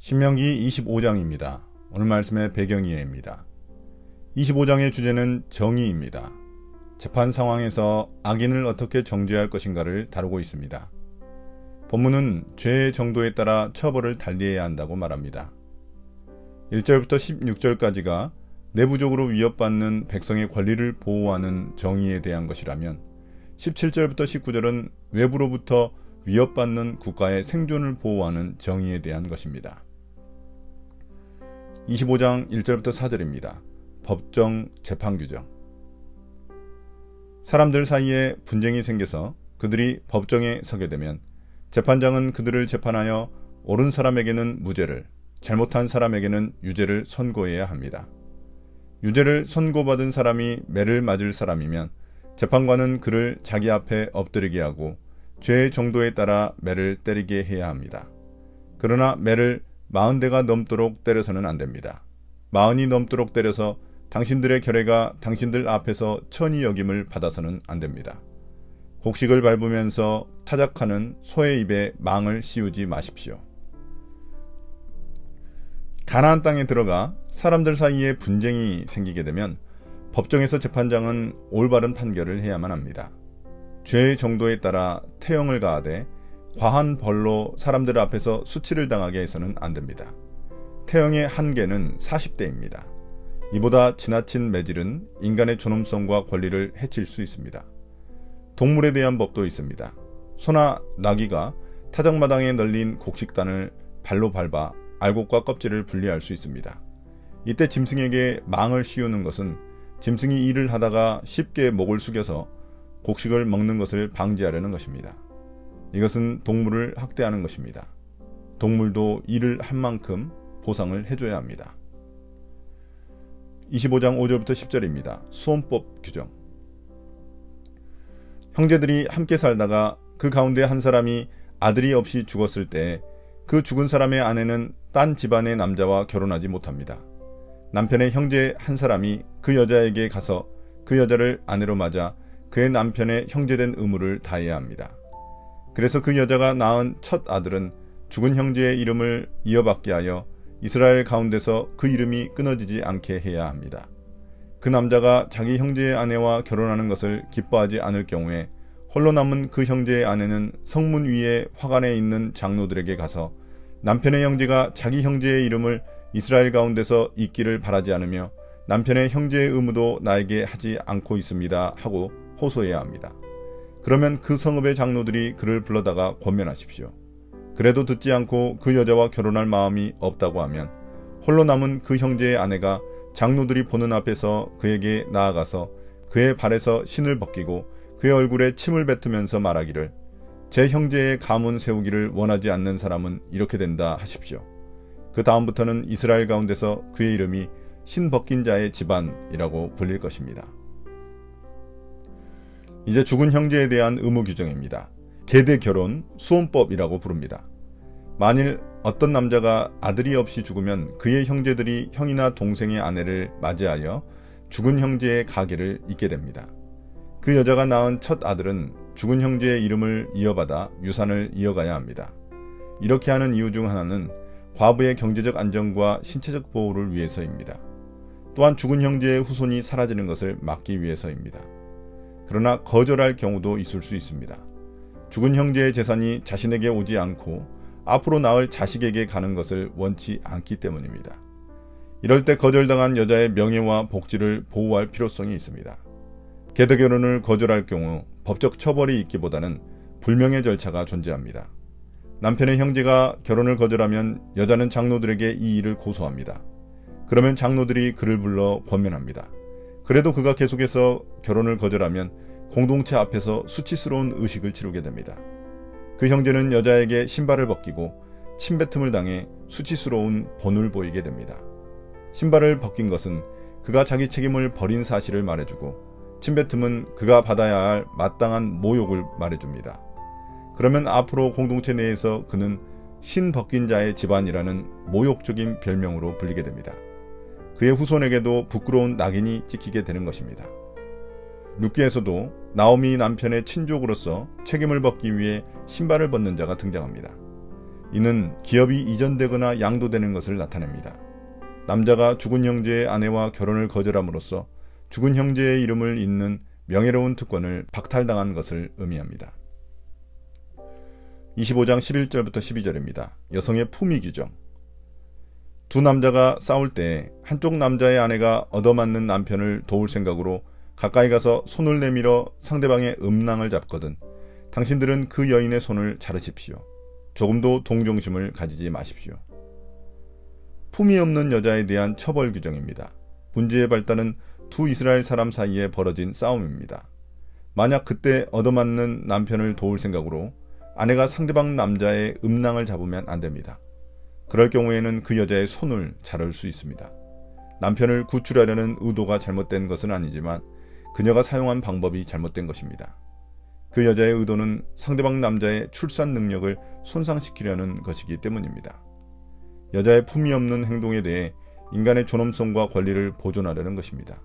신명기 25장입니다. 오늘 말씀의 배경이해입니다. 25장의 주제는 정의입니다. 재판 상황에서 악인을 어떻게 정죄할 것인가를 다루고 있습니다. 본문은 죄의 정도에 따라 처벌을 달리해야 한다고 말합니다. 1절부터 16절까지가 내부적으로 위협받는 백성의 권리를 보호하는 정의에 대한 것이라면 17절부터 19절은 외부로부터 위협받는 국가의 생존을 보호하는 정의에 대한 것입니다. 25장 1절부터 4절입니다. 법정 재판 규정. 사람들 사이에 분쟁이 생겨서 그들이 법정에 서게 되면 재판장은 그들을 재판하여 옳은 사람에게는 무죄를, 잘못한 사람에게는 유죄를 선고해야 합니다. 유죄를 선고받은 사람이 매를 맞을 사람이면 재판관은 그를 자기 앞에 엎드리게 하고 죄의 정도에 따라 매를 때리게 해야 합니다. 그러나 매를 40대가 넘도록 때려서는 안 됩니다. 40이 넘도록 때려서 당신들의 결례가 당신들 앞에서 천히 여김을 받아서는 안 됩니다. 곡식을 밟으면서 타작하는 소의 입에 망을 씌우지 마십시오. 가나안 땅에 들어가 사람들 사이에 분쟁이 생기게 되면 법정에서 재판장은 올바른 판결을 해야만 합니다. 죄의 정도에 따라 태형을 가하되 과한 벌로 사람들 앞에서 수치를 당하게 해서는 안 됩니다. 태형의 한계는 40대입니다. 이보다 지나친 매질은 인간의 존엄성과 권리를 해칠 수 있습니다. 동물에 대한 법도 있습니다. 소나 나귀가 타작마당에 널린 곡식단을 발로 밟아 알곡과 껍질을 분리할 수 있습니다. 이때 짐승에게 망을 씌우는 것은 짐승이 일을 하다가 쉽게 목을 숙여서 곡식을 먹는 것을 방지하려는 것입니다. 이것은 동물을 학대하는 것입니다. 동물도 일을 한 만큼 보상을 해줘야 합니다. 25장 5절부터 10절입니다. 수혼법 규정. 형제들이 함께 살다가 그 가운데 한 사람이 아들이 없이 죽었을 때 그 죽은 사람의 아내는 딴 집안의 남자와 결혼하지 못합니다. 남편의 형제 한 사람이 그 여자에게 가서 그 여자를 아내로 맞아 그의 남편의 형제된 의무를 다해야 합니다. 그래서 그 여자가 낳은 첫 아들은 죽은 형제의 이름을 이어받게 하여 이스라엘 가운데서 그 이름이 끊어지지 않게 해야 합니다. 그 남자가 자기 형제의 아내와 결혼하는 것을 기뻐하지 않을 경우에 홀로 남은 그 형제의 아내는 성문 위에 화관에 있는 장로들에게 가서 남편의 형제가 자기 형제의 이름을 이스라엘 가운데서 잊기를 바라지 않으며 남편의 형제의 의무도 나에게 하지 않고 있습니다 하고 호소해야 합니다. 그러면 그 성읍의 장로들이 그를 불러다가 권면하십시오. 그래도 듣지 않고 그 여자와 결혼할 마음이 없다고 하면 홀로 남은 그 형제의 아내가 장로들이 보는 앞에서 그에게 나아가서 그의 발에서 신을 벗기고 그의 얼굴에 침을 뱉으면서 말하기를 제 형제의 가문 세우기를 원하지 않는 사람은 이렇게 된다 하십시오. 그 다음부터는 이스라엘 가운데서 그의 이름이 신 벗긴 자의 집안이라고 불릴 것입니다. 이제 죽은 형제에 대한 의무 규정입니다. 계대 결혼, 수혼법이라고 부릅니다. 만일 어떤 남자가 아들이 없이 죽으면 그의 형제들이 형이나 동생의 아내를 맞이하여 죽은 형제의 가계를 잇게 됩니다. 그 여자가 낳은 첫 아들은 죽은 형제의 이름을 이어받아 유산을 이어가야 합니다. 이렇게 하는 이유 중 하나는 과부의 경제적 안정과 신체적 보호를 위해서입니다. 또한 죽은 형제의 후손이 사라지는 것을 막기 위해서입니다. 그러나 거절할 경우도 있을 수 있습니다. 죽은 형제의 재산이 자신에게 오지 않고 앞으로 낳을 자식에게 가는 것을 원치 않기 때문입니다. 이럴 때 거절당한 여자의 명예와 복지를 보호할 필요성이 있습니다. 계대 결혼을 거절할 경우 법적 처벌이 있기보다는 불명예 절차가 존재합니다. 남편의 형제가 결혼을 거절하면 여자는 장로들에게 이 일을 고소합니다. 그러면 장로들이 그를 불러 권면합니다. 그래도 그가 계속해서 결혼을 거절하면 공동체 앞에서 수치스러운 의식을 치르게 됩니다. 그 형제는 여자에게 신발을 벗기고 침뱉음을 당해 수치스러운 본을 보이게 됩니다. 신발을 벗긴 것은 그가 자기 책임을 버린 사실을 말해주고 침뱉음은 그가 받아야 할 마땅한 모욕을 말해줍니다. 그러면 앞으로 공동체 내에서 그는 신 벗긴 자의 집안이라는 모욕적인 별명으로 불리게 됩니다. 그의 후손에게도 부끄러운 낙인이 찍히게 되는 것입니다. 룻기에서도 나오미 남편의 친족으로서 책임을 벗기 위해 신발을 벗는 자가 등장합니다. 이는 기업이 이전되거나 양도되는 것을 나타냅니다. 남자가 죽은 형제의 아내와 결혼을 거절함으로써 죽은 형제의 이름을 잇는 명예로운 특권을 박탈당한 것을 의미합니다. 25장 11절부터 12절입니다. 여성의 품위 규정. 두 남자가 싸울 때 한쪽 남자의 아내가 얻어맞는 남편을 도울 생각으로 가까이 가서 손을 내밀어 상대방의 음낭을 잡거든 당신들은 그 여인의 손을 자르십시오. 조금도 동정심을 가지지 마십시오. 품위 없는 여자에 대한 처벌 규정입니다. 문제의 발단은 두 이스라엘 사람 사이에 벌어진 싸움입니다. 만약 그때 얻어맞는 남편을 도울 생각으로 아내가 상대방 남자의 음낭을 잡으면 안 됩니다. 그럴 경우에는 그 여자의 손을 자를 수 있습니다. 남편을 구출하려는 의도가 잘못된 것은 아니지만 그녀가 사용한 방법이 잘못된 것입니다. 그 여자의 의도는 상대방 남자의 출산 능력을 손상시키려는 것이기 때문입니다. 여자의 품위 없는 행동에 대해 인간의 존엄성과 권리를 보존하려는 것입니다.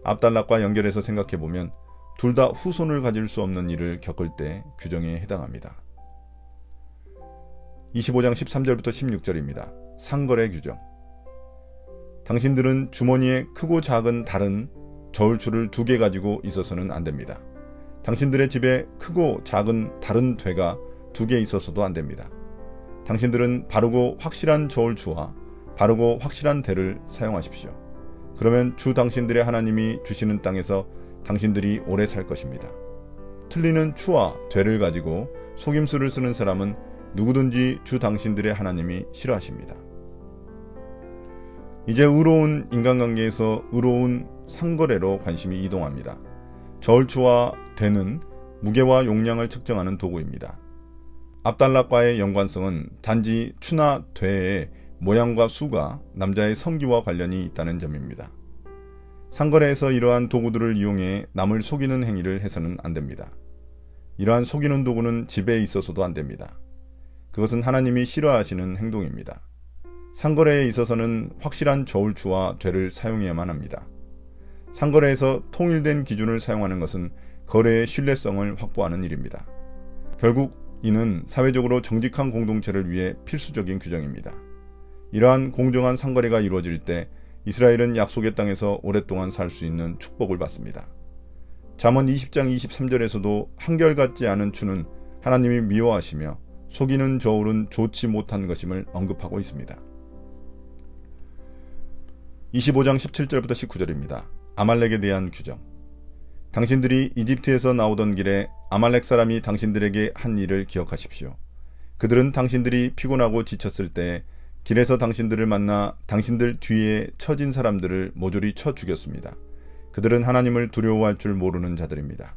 압달락과 연결해서 생각해보면 둘 다 후손을 가질 수 없는 일을 겪을 때 규정에 해당합니다. 25장 13절부터 16절입니다. 상거래 규정. 당신들은 주머니에 크고 작은 다른 저울추를 2개 가지고 있어서는 안 됩니다. 당신들의 집에 크고 작은 다른 되가 2개 있어서도 안 됩니다. 당신들은 바르고 확실한 저울추와 바르고 확실한 대를 사용하십시오. 그러면 주 당신들의 하나님이 주시는 땅에서 당신들이 오래 살 것입니다. 틀리는 추와 되를 가지고 속임수를 쓰는 사람은 누구든지 주 당신들의 하나님이 싫어하십니다. 이제 의로운 인간관계에서 의로운 상거래로 관심이 이동합니다. 저울추와 되는 무게와 용량을 측정하는 도구입니다. 압달락과의 연관성은 단지 추나 되의 모양과 수가 남자의 성기와 관련이 있다는 점입니다. 상거래에서 이러한 도구들을 이용해 남을 속이는 행위를 해서는 안 됩니다. 이러한 속이는 도구는 집에 있어서도 안 됩니다. 그것은 하나님이 싫어하시는 행동입니다. 상거래에 있어서는 확실한 저울추와 되를 사용해야만 합니다. 상거래에서 통일된 기준을 사용하는 것은 거래의 신뢰성을 확보하는 일입니다. 결국 이는 사회적으로 정직한 공동체를 위해 필수적인 규정입니다. 이러한 공정한 상거래가 이루어질 때 이스라엘은 약속의 땅에서 오랫동안 살 수 있는 축복을 받습니다. 잠언 20장 23절에서도 한결같지 않은 추는 하나님이 미워하시며 속이는 저울은 좋지 못한 것임을 언급하고 있습니다. 25장 17절부터 19절입니다. 아말렉에 대한 규정. 당신들이 이집트에서 나오던 길에 아말렉 사람이 당신들에게 한 일을 기억하십시오. 그들은 당신들이 피곤하고 지쳤을 때 길에서 당신들을 만나 당신들 뒤에 처진 사람들을 모조리 쳐 죽였습니다. 그들은 하나님을 두려워할 줄 모르는 자들입니다.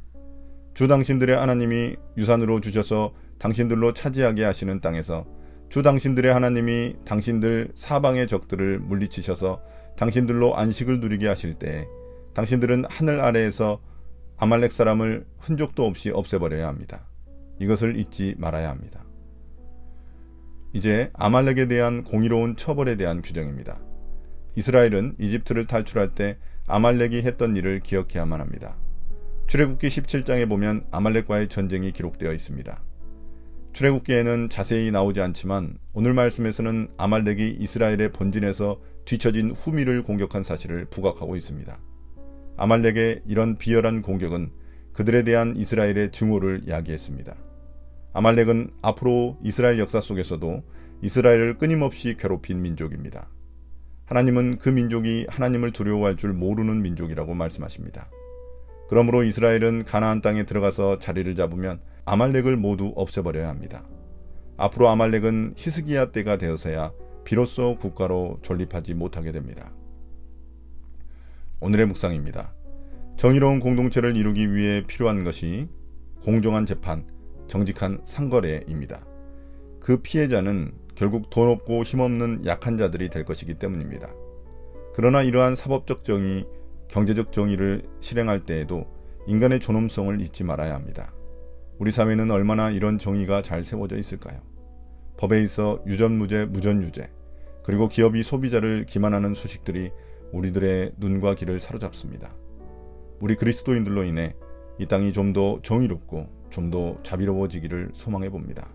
주 당신들의 하나님이 유산으로 주셔서 당신들로 차지하게 하시는 땅에서 주 당신들의 하나님이 당신들 사방의 적들을 물리치셔서 당신들로 안식을 누리게 하실 때 당신들은 하늘 아래에서 아말렉 사람을 흔적도 없이 없애버려야 합니다. 이것을 잊지 말아야 합니다. 이제 아말렉에 대한 공의로운 처벌에 대한 규정입니다. 이스라엘은 이집트를 탈출할 때 아말렉이 했던 일을 기억해야만 합니다. 출애굽기 17장에 보면 아말렉과의 전쟁이 기록되어 있습니다. 출애굽기에는 자세히 나오지 않지만 오늘 말씀에서는 아말렉이 이스라엘의 본진에서 뒤처진 후미를 공격한 사실을 부각하고 있습니다. 아말렉의 이런 비열한 공격은 그들에 대한 이스라엘의 증오를 야기했습니다. 아말렉은 앞으로 이스라엘 역사 속에서도 이스라엘을 끊임없이 괴롭힌 민족입니다. 하나님은 그 민족이 하나님을 두려워할 줄 모르는 민족이라고 말씀하십니다. 그러므로 이스라엘은 가나안 땅에 들어가서 자리를 잡으면 아말렉을 모두 없애버려야 합니다. 앞으로 아말렉은 히스기야 때가 되어서야 비로소 국가로 존립하지 못하게 됩니다. 오늘의 묵상입니다. 정의로운 공동체를 이루기 위해 필요한 것이 공정한 재판, 정직한 상거래입니다. 그 피해자는 결국 돈 없고 힘없는 약한 자들이 될 것이기 때문입니다. 그러나 이러한 사법적 정의, 경제적 정의를 실행할 때에도 인간의 존엄성을 잊지 말아야 합니다. 우리 사회는 얼마나 이런 정의가 잘 세워져 있을까요? 법에 있어 유전무죄, 무전유죄, 그리고 기업이 소비자를 기만하는 소식들이 우리들의 눈과 귀를 사로잡습니다. 우리 그리스도인들로 인해 이 땅이 좀 더 정의롭고 좀 더 자비로워지기를 소망해 봅니다.